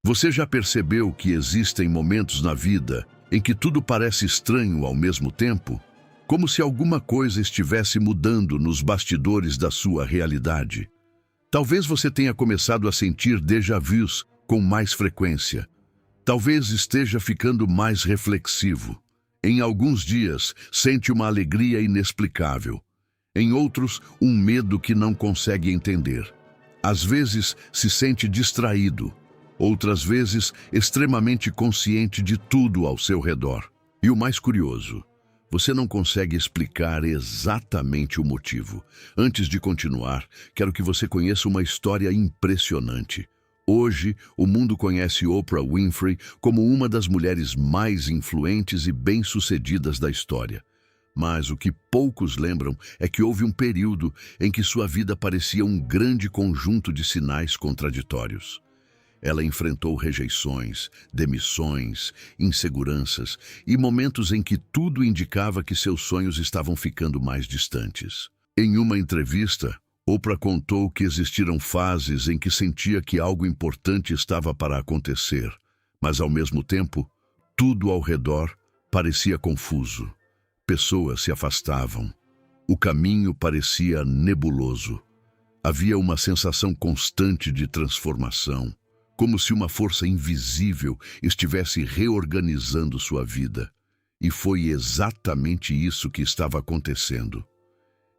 Você já percebeu que existem momentos na vida em que tudo parece estranho ao mesmo tempo? Como se alguma coisa estivesse mudando nos bastidores da sua realidade. Talvez você tenha começado a sentir déjà-vus com mais frequência. Talvez esteja ficando mais reflexivo. Em alguns dias, sente uma alegria inexplicável. Em outros, um medo que não consegue entender. Às vezes, se sente distraído. Outras vezes, extremamente consciente de tudo ao seu redor. E o mais curioso, você não consegue explicar exatamente o motivo. Antes de continuar, quero que você conheça uma história impressionante. Hoje, o mundo conhece Oprah Winfrey como uma das mulheres mais influentes e bem-sucedidas da história. Mas o que poucos lembram é que houve um período em que sua vida parecia um grande conjunto de sinais contraditórios. Ela enfrentou rejeições, demissões, inseguranças e momentos em que tudo indicava que seus sonhos estavam ficando mais distantes. Em uma entrevista, Oprah contou que existiram fases em que sentia que algo importante estava para acontecer, mas ao mesmo tempo, tudo ao redor parecia confuso. Pessoas se afastavam. O caminho parecia nebuloso. Havia uma sensação constante de transformação, como se uma força invisível estivesse reorganizando sua vida. E foi exatamente isso que estava acontecendo.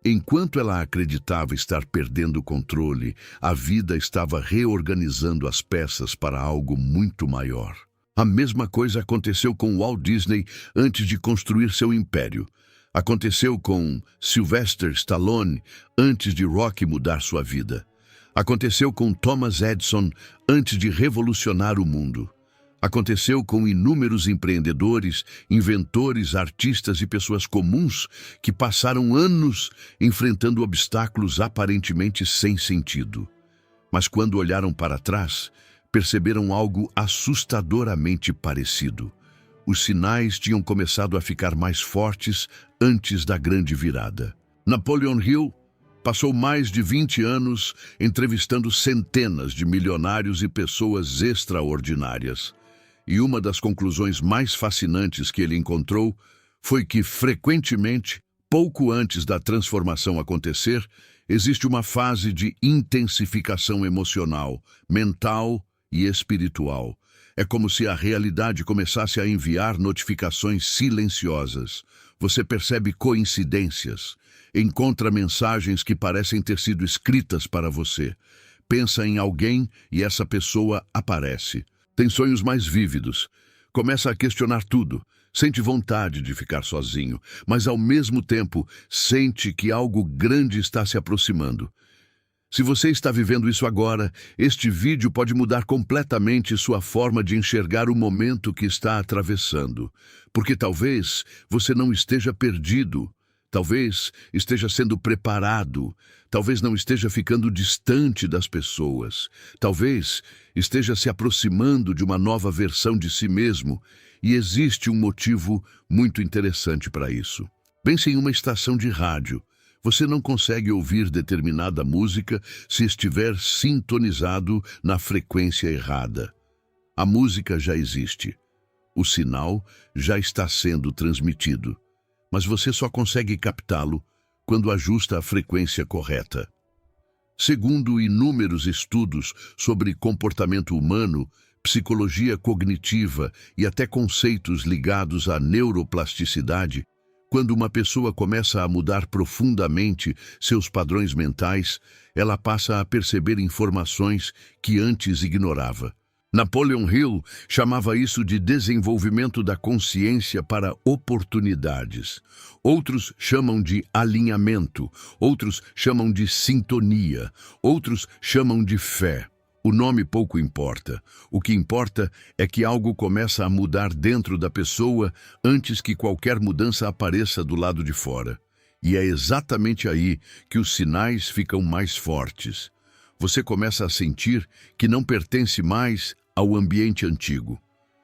Enquanto ela acreditava estar perdendo o controle, a vida estava reorganizando as peças para algo muito maior. A mesma coisa aconteceu com Walt Disney antes de construir seu império. Aconteceu com Sylvester Stallone antes de Rocky mudar sua vida. Aconteceu com Thomas Edison antes de revolucionar o mundo. Aconteceu com inúmeros empreendedores, inventores, artistas e pessoas comuns que passaram anos enfrentando obstáculos aparentemente sem sentido. Mas quando olharam para trás, perceberam algo assustadoramente parecido. Os sinais tinham começado a ficar mais fortes antes da grande virada. Napoleon Hill passou mais de 20 anos entrevistando centenas de milionários e pessoas extraordinárias. E uma das conclusões mais fascinantes que ele encontrou foi que, frequentemente, pouco antes da transformação acontecer, existe uma fase de intensificação emocional, mental e espiritual. É como se a realidade começasse a enviar notificações silenciosas. Você percebe coincidências, encontra mensagens que parecem ter sido escritas para você. Pensa em alguém e essa pessoa aparece. Tem sonhos mais vívidos. Começa a questionar tudo. Sente vontade de ficar sozinho, mas ao mesmo tempo sente que algo grande está se aproximando. Se você está vivendo isso agora, este vídeo pode mudar completamente sua forma de enxergar o momento que está atravessando. Porque talvez você não esteja perdido, talvez esteja sendo preparado, talvez não esteja ficando distante das pessoas, talvez esteja se aproximando de uma nova versão de si mesmo, e existe um motivo muito interessante para isso. Pense em uma estação de rádio. Você não consegue ouvir determinada música se estiver sintonizado na frequência errada. A música já existe. O sinal já está sendo transmitido, mas você só consegue captá-lo quando ajusta a frequência correta. Segundo inúmeros estudos sobre comportamento humano, psicologia cognitiva e até conceitos ligados à neuroplasticidade, quando uma pessoa começa a mudar profundamente seus padrões mentais, ela passa a perceber informações que antes ignorava. Napoleon Hill chamava isso de desenvolvimento da consciência para oportunidades. Outros chamam de alinhamento, outros chamam de sintonia, outros chamam de fé. O nome pouco importa. O que importa é que algo começa a mudar dentro da pessoa antes que qualquer mudança apareça do lado de fora. E é exatamente aí que os sinais ficam mais fortes. Você começa a sentir que não pertence mais ao ambiente antigo.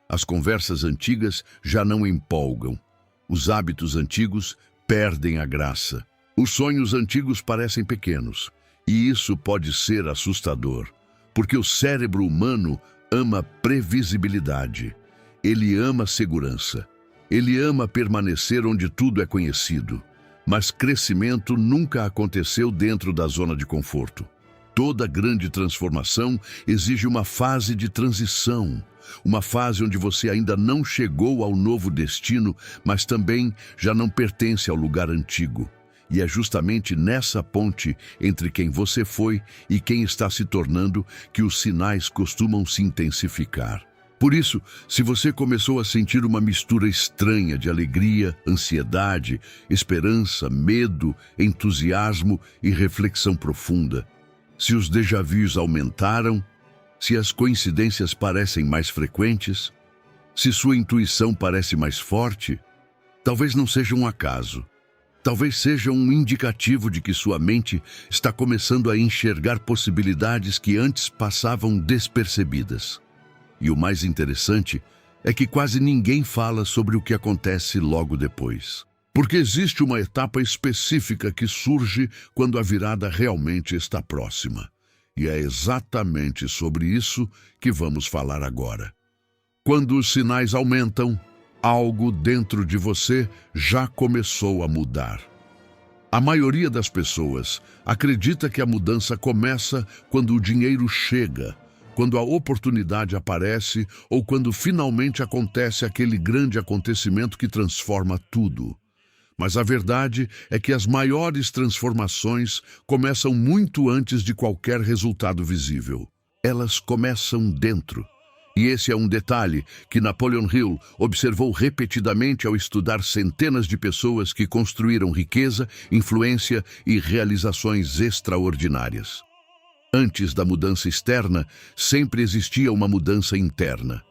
As conversas antigas já não empolgam. Os hábitos antigos perdem a graça. Os sonhos antigos parecem pequenos. E isso pode ser assustador, porque o cérebro humano ama previsibilidade. Ele ama segurança. Ele ama permanecer onde tudo é conhecido. Mas crescimento nunca aconteceu dentro da zona de conforto. Toda grande transformação exige uma fase de transição, uma fase onde você ainda não chegou ao novo destino, mas também já não pertence ao lugar antigo. E é justamente nessa ponte entre quem você foi e quem está se tornando que os sinais costumam se intensificar. Por isso, se você começou a sentir uma mistura estranha de alegria, ansiedade, esperança, medo, entusiasmo e reflexão profunda, se os déjà-vus aumentaram, se as coincidências parecem mais frequentes, se sua intuição parece mais forte, talvez não seja um acaso. Talvez seja um indicativo de que sua mente está começando a enxergar possibilidades que antes passavam despercebidas. E o mais interessante é que quase ninguém fala sobre o que acontece logo depois. Porque existe uma etapa específica que surge quando a virada realmente está próxima. E é exatamente sobre isso que vamos falar agora. Quando os sinais aumentam, algo dentro de você já começou a mudar. A maioria das pessoas acredita que a mudança começa quando o dinheiro chega, quando a oportunidade aparece ou quando finalmente acontece aquele grande acontecimento que transforma tudo. Mas a verdade é que as maiores transformações começam muito antes de qualquer resultado visível. Elas começam dentro. E esse é um detalhe que Napoleon Hill observou repetidamente ao estudar centenas de pessoas que construíram riqueza, influência e realizações extraordinárias. Antes da mudança externa, sempre existia uma mudança interna.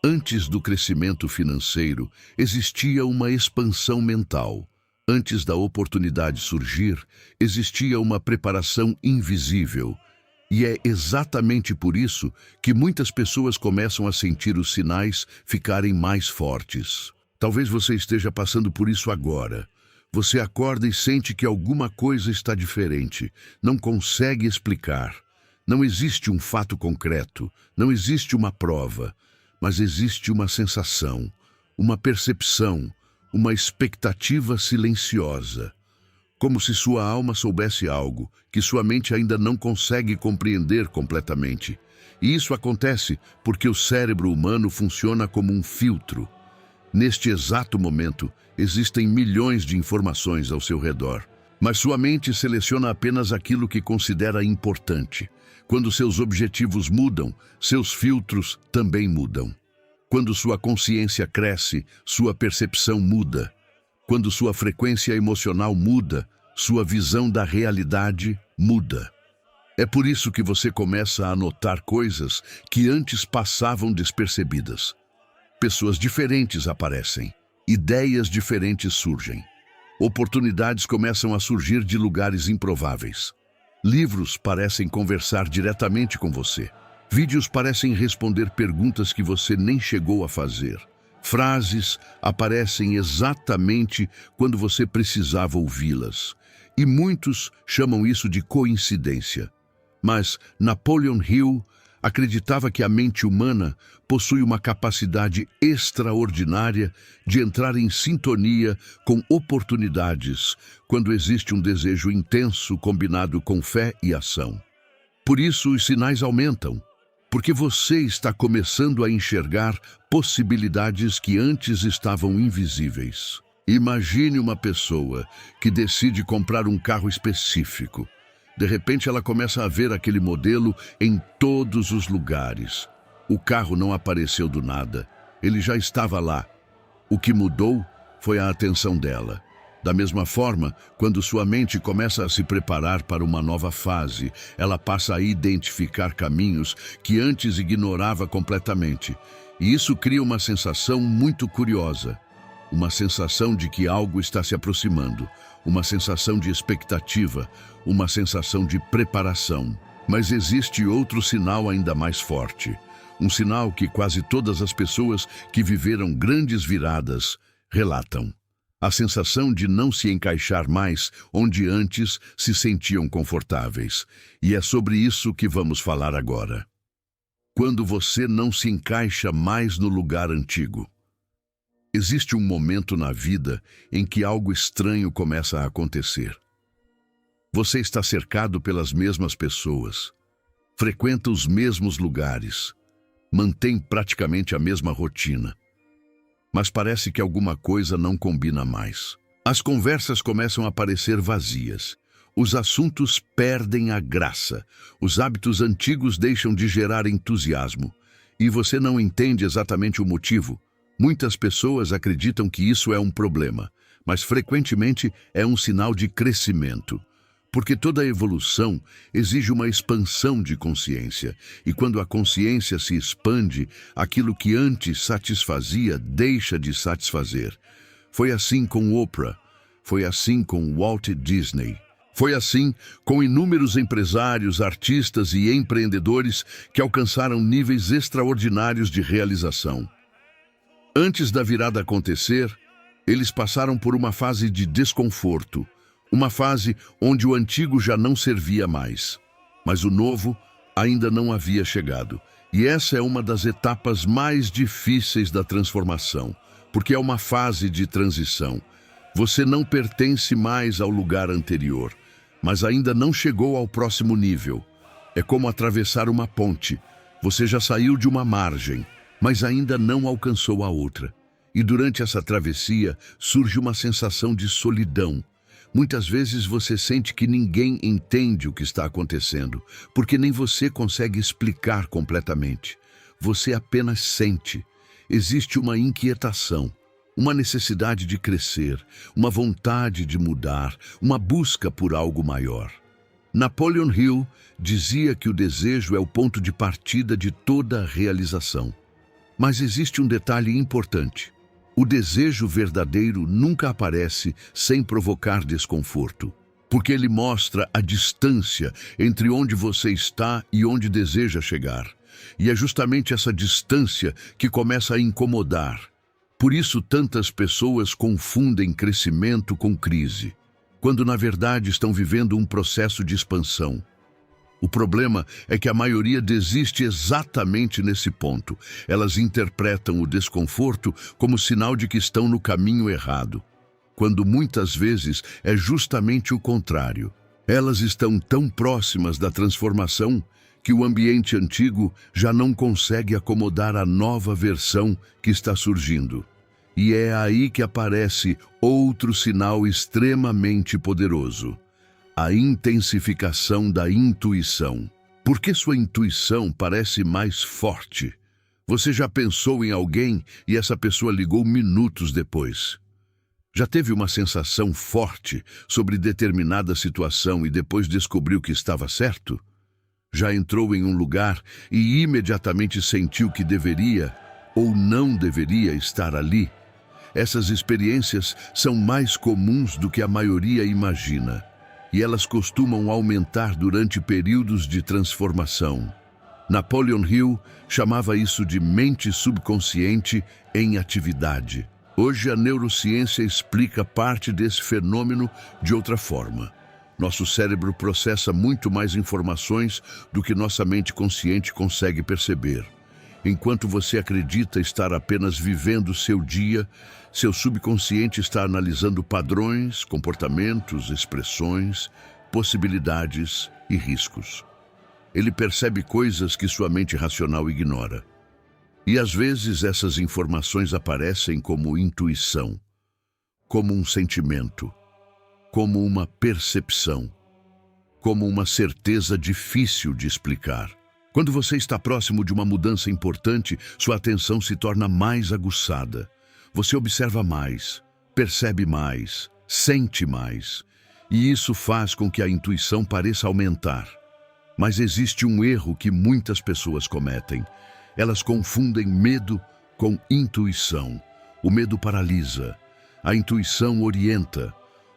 Antes do crescimento financeiro, existia uma expansão mental. Antes da oportunidade surgir, existia uma preparação invisível. E é exatamente por isso que muitas pessoas começam a sentir os sinais ficarem mais fortes. Talvez você esteja passando por isso agora. Você acorda e sente que alguma coisa está diferente. Não consegue explicar. Não existe um fato concreto. Não existe uma prova. Mas existe uma sensação, uma percepção, uma expectativa silenciosa. Como se sua alma soubesse algo que sua mente ainda não consegue compreender completamente. E isso acontece porque o cérebro humano funciona como um filtro. Neste exato momento, existem milhões de informações ao seu redor, mas sua mente seleciona apenas aquilo que considera importante. Quando seus objetivos mudam, seus filtros também mudam. Quando sua consciência cresce, sua percepção muda. Quando sua frequência emocional muda, sua visão da realidade muda. É por isso que você começa a notar coisas que antes passavam despercebidas. Pessoas diferentes aparecem, ideias diferentes surgem. Oportunidades começam a surgir de lugares improváveis. Livros parecem conversar diretamente com você. Vídeos parecem responder perguntas que você nem chegou a fazer. Frases aparecem exatamente quando você precisava ouvi-las. E muitos chamam isso de coincidência. Mas Napoleon Hill acreditava que a mente humana possui uma capacidade extraordinária de entrar em sintonia com oportunidades quando existe um desejo intenso combinado com fé e ação. Por isso os sinais aumentam, porque você está começando a enxergar possibilidades que antes estavam invisíveis. Imagine uma pessoa que decide comprar um carro específico. De repente ela começa a ver aquele modelo em todos os lugares. O carro não apareceu do nada, ele já estava lá. O que mudou foi a atenção dela. Da mesma forma, quando sua mente começa a se preparar para uma nova fase, ela passa a identificar caminhos que antes ignorava completamente. E isso cria uma sensação muito curiosa. Uma sensação de que algo está se aproximando, uma sensação de expectativa, uma sensação de preparação. Mas existe outro sinal ainda mais forte, um sinal que quase todas as pessoas que viveram grandes viradas relatam. A sensação de não se encaixar mais onde antes se sentiam confortáveis. E é sobre isso que vamos falar agora. Quando você não se encaixa mais no lugar antigo. Existe um momento na vida em que algo estranho começa a acontecer. Você está cercado pelas mesmas pessoas, frequenta os mesmos lugares, mantém praticamente a mesma rotina. Mas parece que alguma coisa não combina mais. As conversas começam a parecer vazias. Os assuntos perdem a graça. Os hábitos antigos deixam de gerar entusiasmo. E você não entende exatamente o motivo. Muitas pessoas acreditam que isso é um problema, mas frequentemente é um sinal de crescimento. Porque toda evolução exige uma expansão de consciência. E quando a consciência se expande, aquilo que antes satisfazia deixa de satisfazer. Foi assim com Oprah. Foi assim com Walt Disney. Foi assim com inúmeros empresários, artistas e empreendedores que alcançaram níveis extraordinários de realização. Antes da virada acontecer, eles passaram por uma fase de desconforto, uma fase onde o antigo já não servia mais, mas o novo ainda não havia chegado. E essa é uma das etapas mais difíceis da transformação, porque é uma fase de transição. Você não pertence mais ao lugar anterior, mas ainda não chegou ao próximo nível. É como atravessar uma ponte. Você já saiu de uma margem, mas ainda não alcançou a outra. E durante essa travessia surge uma sensação de solidão. Muitas vezes você sente que ninguém entende o que está acontecendo, porque nem você consegue explicar completamente. Você apenas sente. Existe uma inquietação, uma necessidade de crescer, uma vontade de mudar, uma busca por algo maior. Napoleon Hill dizia que o desejo é o ponto de partida de toda realização. Mas existe um detalhe importante. O desejo verdadeiro nunca aparece sem provocar desconforto, porque ele mostra a distância entre onde você está e onde deseja chegar. E é justamente essa distância que começa a incomodar. Por isso tantas pessoas confundem crescimento com crise, quando na verdade estão vivendo um processo de expansão. O problema é que a maioria desiste exatamente nesse ponto. Elas interpretam o desconforto como sinal de que estão no caminho errado, quando muitas vezes é justamente o contrário. Elas estão tão próximas da transformação que o ambiente antigo já não consegue acomodar a nova versão que está surgindo. E é aí que aparece outro sinal extremamente poderoso: a intensificação da intuição. Por que sua intuição parece mais forte? Você já pensou em alguém e essa pessoa ligou minutos depois? Já teve uma sensação forte sobre determinada situação e depois descobriu que estava certo? Já entrou em um lugar e imediatamente sentiu que deveria ou não deveria estar ali? Essas experiências são mais comuns do que a maioria imagina, e elas costumam aumentar durante períodos de transformação. Napoleon Hill chamava isso de mente subconsciente em atividade. Hoje a neurociência explica parte desse fenômeno de outra forma. Nosso cérebro processa muito mais informações do que nossa mente consciente consegue perceber. Enquanto você acredita estar apenas vivendo seu dia, seu subconsciente está analisando padrões, comportamentos, expressões, possibilidades e riscos. Ele percebe coisas que sua mente racional ignora. E às vezes essas informações aparecem como intuição, como um sentimento, como uma percepção, como uma certeza difícil de explicar. Quando você está próximo de uma mudança importante, sua atenção se torna mais aguçada. Você observa mais, percebe mais, sente mais, e isso faz com que a intuição pareça aumentar. Mas existe um erro que muitas pessoas cometem. Elas confundem medo com intuição. O medo paralisa, a intuição orienta.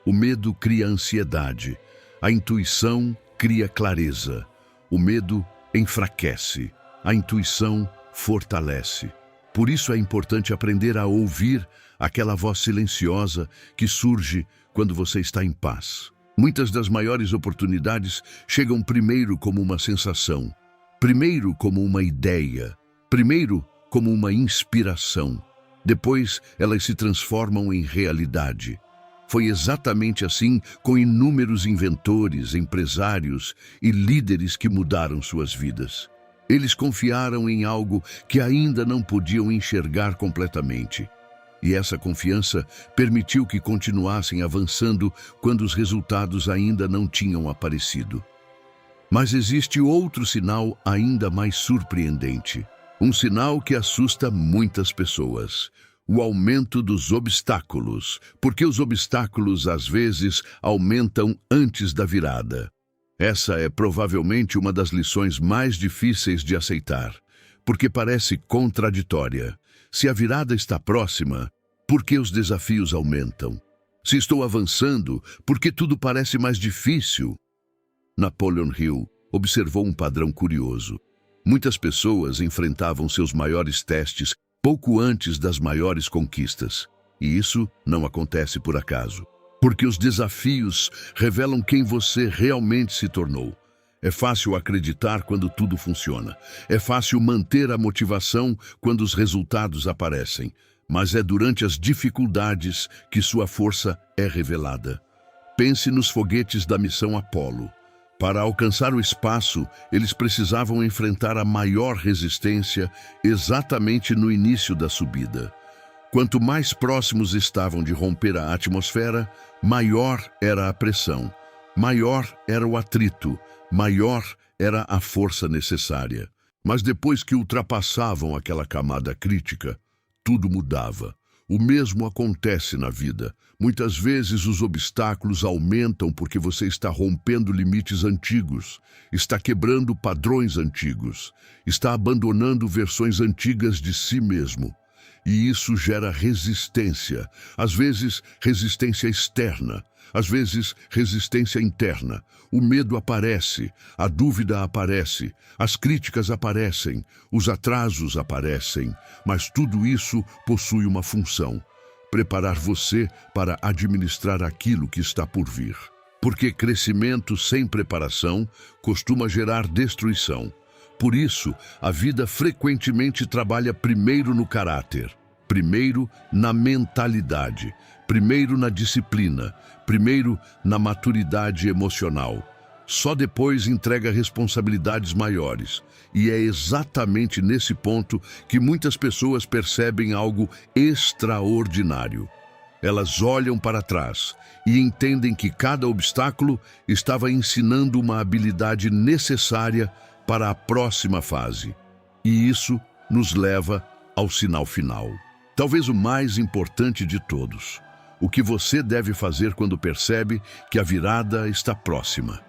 O medo cria ansiedade, a intuição cria clareza. O medo enfraquece, a intuição fortalece. Por isso é importante aprender a ouvir aquela voz silenciosa que surge quando você está em paz. Muitas das maiores oportunidades chegam primeiro como uma sensação, Primeiro como uma ideia, primeiro como uma inspiração. Depois elas se transformam em realidade. Foi exatamente assim com inúmeros inventores, empresários e líderes que mudaram suas vidas. Eles confiaram em algo que ainda não podiam enxergar completamente. E essa confiança permitiu que continuassem avançando quando os resultados ainda não tinham aparecido. Mas existe outro sinal ainda mais surpreendente. Um sinal que assusta muitas pessoas. O aumento dos obstáculos, porque os obstáculos às vezes aumentam antes da virada. Essa é provavelmente uma das lições mais difíceis de aceitar, porque parece contraditória. Se a virada está próxima, por que os desafios aumentam? Se estou avançando, por que tudo parece mais difícil? Napoleon Hill observou um padrão curioso. Muitas pessoas enfrentavam seus maiores testes pouco antes das maiores conquistas. E isso não acontece por acaso. Porque os desafios revelam quem você realmente se tornou. É fácil acreditar quando tudo funciona. É fácil manter a motivação quando os resultados aparecem. Mas é durante as dificuldades que sua força é revelada. Pense nos foguetes da missão Apollo. Para alcançar o espaço, eles precisavam enfrentar a maior resistência exatamente no início da subida. Quanto mais próximos estavam de romper a atmosfera, maior era a pressão, maior era o atrito, maior era a força necessária. Mas depois que ultrapassavam aquela camada crítica, tudo mudava. O mesmo acontece na vida. Muitas vezes os obstáculos aumentam porque você está rompendo limites antigos, está quebrando padrões antigos, está abandonando versões antigas de si mesmo. E isso gera resistência, às vezes resistência externa, às vezes resistência interna. O medo aparece, a dúvida aparece, as críticas aparecem, os atrasos aparecem, mas tudo isso possui uma função: preparar você para administrar aquilo que está por vir. Porque crescimento sem preparação costuma gerar destruição. Por isso, a vida frequentemente trabalha primeiro no caráter, primeiro na mentalidade, primeiro na disciplina, primeiro na maturidade emocional. Só depois entrega responsabilidades maiores. E é exatamente nesse ponto que muitas pessoas percebem algo extraordinário. Elas olham para trás e entendem que cada obstáculo estava ensinando uma habilidade necessária para a próxima fase. E isso nos leva ao sinal final. Talvez o mais importante de todos. O que você deve fazer quando percebe que a virada está próxima?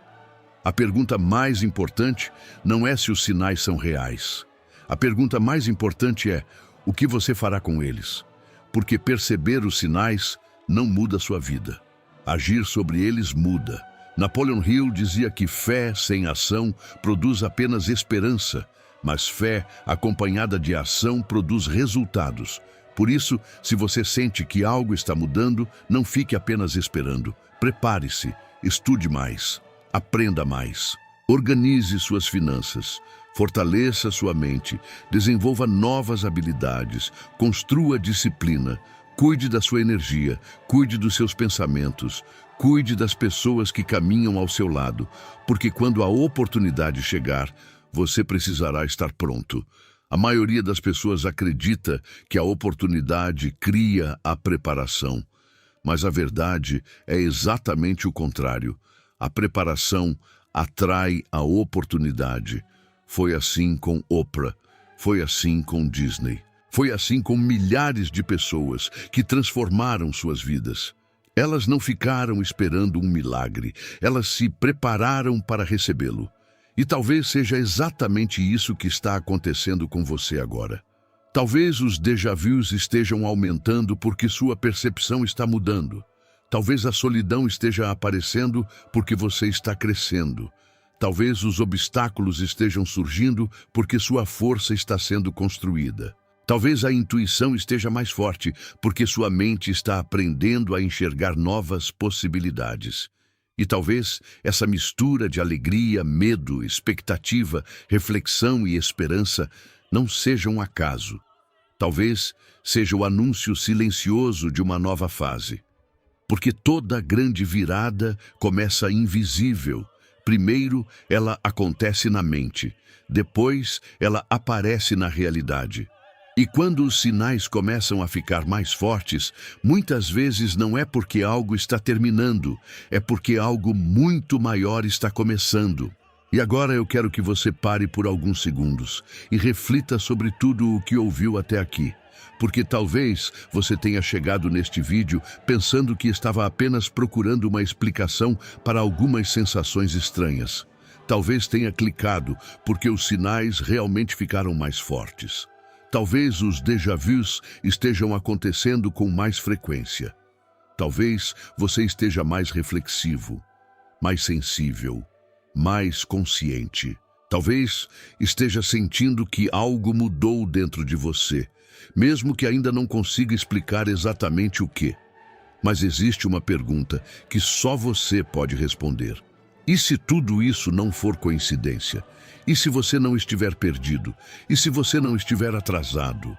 A pergunta mais importante não é se os sinais são reais. A pergunta mais importante é: o que você fará com eles? Porque perceber os sinais não muda sua vida. Agir sobre eles muda. Napoleon Hill dizia que fé sem ação produz apenas esperança, mas fé acompanhada de ação produz resultados. Por isso, se você sente que algo está mudando, não fique apenas esperando. Prepare-se, estude mais, aprenda mais. Organize suas finanças, fortaleça sua mente, desenvolva novas habilidades, construa disciplina, cuide da sua energia, cuide dos seus pensamentos, cuide das pessoas que caminham ao seu lado, porque quando a oportunidade chegar, você precisará estar pronto. A maioria das pessoas acredita que a oportunidade cria a preparação, mas a verdade é exatamente o contrário. A preparação atrai a oportunidade. Foi assim com Oprah, foi assim com Disney, foi assim com milhares de pessoas que transformaram suas vidas. Elas não ficaram esperando um milagre, elas se prepararam para recebê-lo. E talvez seja exatamente isso que está acontecendo com você agora. Talvez os déjà-vus estejam aumentando porque sua percepção está mudando. Talvez a solidão esteja aparecendo porque você está crescendo. Talvez os obstáculos estejam surgindo porque sua força está sendo construída. Talvez a intuição esteja mais forte porque sua mente está aprendendo a enxergar novas possibilidades. E talvez essa mistura de alegria, medo, expectativa, reflexão e esperança não seja um acaso. Talvez seja o anúncio silencioso de uma nova fase. Porque toda grande virada começa invisível. Primeiro, ela acontece na mente. Depois, ela aparece na realidade. E quando os sinais começam a ficar mais fortes, muitas vezes não é porque algo está terminando, é porque algo muito maior está começando. E agora eu quero que você pare por alguns segundos e reflita sobre tudo o que ouviu até aqui. Porque talvez você tenha chegado neste vídeo pensando que estava apenas procurando uma explicação para algumas sensações estranhas. Talvez tenha clicado porque os sinais realmente ficaram mais fortes. Talvez os déjà-vus estejam acontecendo com mais frequência. Talvez você esteja mais reflexivo, mais sensível, mais consciente. Talvez esteja sentindo que algo mudou dentro de você, mesmo que ainda não consiga explicar exatamente o que. Mas existe uma pergunta que só você pode responder. E se tudo isso não for coincidência? E se você não estiver perdido? E se você não estiver atrasado?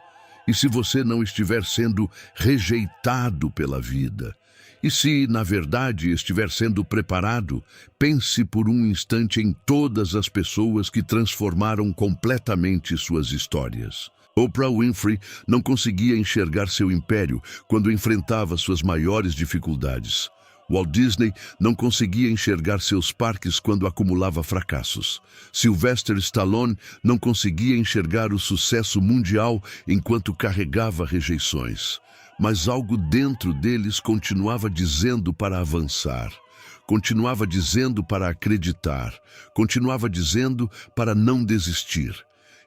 E se você não estiver sendo rejeitado pela vida? E se, na verdade, estiver sendo preparado? Pense por um instante em todas as pessoas que transformaram completamente suas histórias. Oprah Winfrey não conseguia enxergar seu império quando enfrentava suas maiores dificuldades. Walt Disney não conseguia enxergar seus parques quando acumulava fracassos. Sylvester Stallone não conseguia enxergar o sucesso mundial enquanto carregava rejeições. Mas algo dentro deles continuava dizendo para avançar. Continuava dizendo para acreditar. Continuava dizendo para não desistir.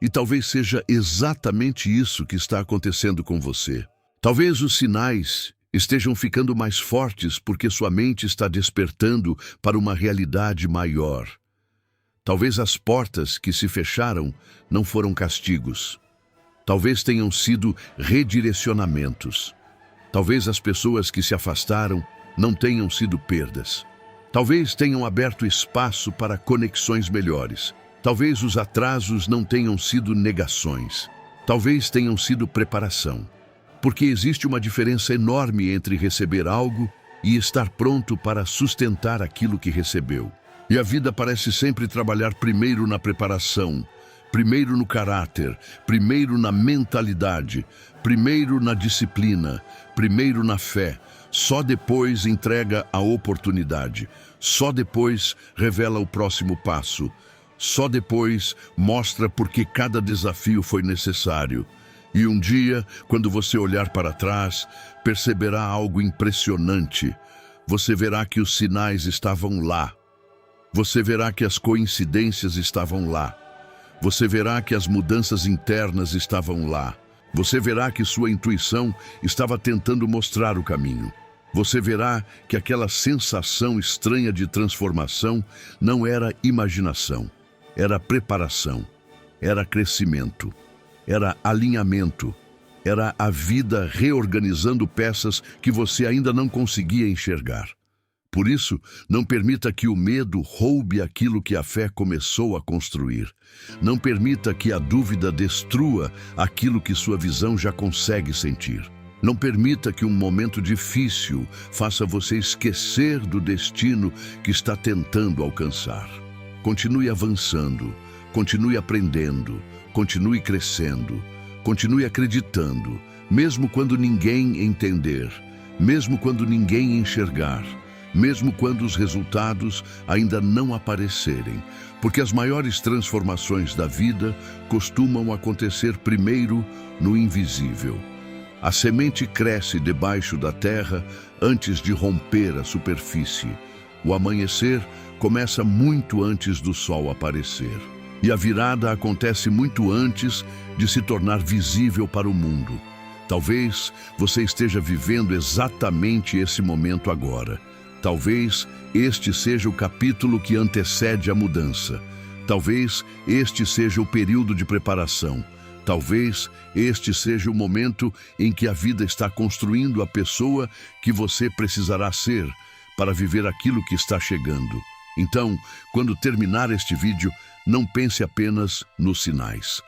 E talvez seja exatamente isso que está acontecendo com você. Talvez os sinais estejam ficando mais fortes porque sua mente está despertando para uma realidade maior. Talvez as portas que se fecharam não foram castigos. Talvez tenham sido redirecionamentos. Talvez as pessoas que se afastaram não tenham sido perdas. Talvez tenham aberto espaço para conexões melhores. Talvez os atrasos não tenham sido negações. Talvez tenham sido preparação. Porque existe uma diferença enorme entre receber algo e estar pronto para sustentar aquilo que recebeu. E a vida parece sempre trabalhar primeiro na preparação, primeiro no caráter, primeiro na mentalidade, primeiro na disciplina, primeiro na fé. Só depois entrega a oportunidade. Só depois revela o próximo passo. Só depois mostra por que cada desafio foi necessário. E um dia, quando você olhar para trás, perceberá algo impressionante. Você verá que os sinais estavam lá. Você verá que as coincidências estavam lá. Você verá que as mudanças internas estavam lá. Você verá que sua intuição estava tentando mostrar o caminho. Você verá que aquela sensação estranha de transformação não era imaginação, era preparação, era crescimento. Era alinhamento, era a vida reorganizando peças que você ainda não conseguia enxergar. Por isso, não permita que o medo roube aquilo que a fé começou a construir. Não permita que a dúvida destrua aquilo que sua visão já consegue sentir. Não permita que um momento difícil faça você esquecer do destino que está tentando alcançar. Continue avançando, continue aprendendo, continue crescendo, continue acreditando, mesmo quando ninguém entender, mesmo quando ninguém enxergar, mesmo quando os resultados ainda não aparecerem, porque as maiores transformações da vida costumam acontecer primeiro no invisível. A semente cresce debaixo da terra antes de romper a superfície. O amanhecer começa muito antes do sol aparecer. E a virada acontece muito antes de se tornar visível para o mundo. Talvez você esteja vivendo exatamente esse momento agora. Talvez este seja o capítulo que antecede a mudança. Talvez este seja o período de preparação. Talvez este seja o momento em que a vida está construindo a pessoa que você precisará ser para viver aquilo que está chegando. Então, quando terminar este vídeo, não pense apenas nos sinais.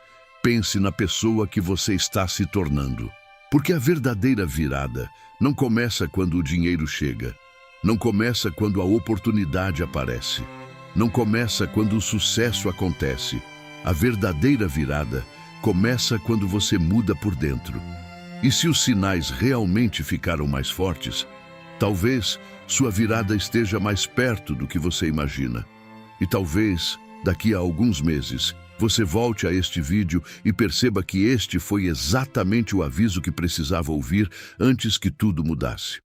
Pense na pessoa que você está se tornando. Porque a verdadeira virada não começa quando o dinheiro chega. Não começa quando a oportunidade aparece. Não começa quando o sucesso acontece. A verdadeira virada começa quando você muda por dentro. E se os sinais realmente ficaram mais fortes, talvez sua virada esteja mais perto do que você imagina. E talvez, daqui a alguns meses, você volte a este vídeo e perceba que este foi exatamente o aviso que precisava ouvir antes que tudo mudasse.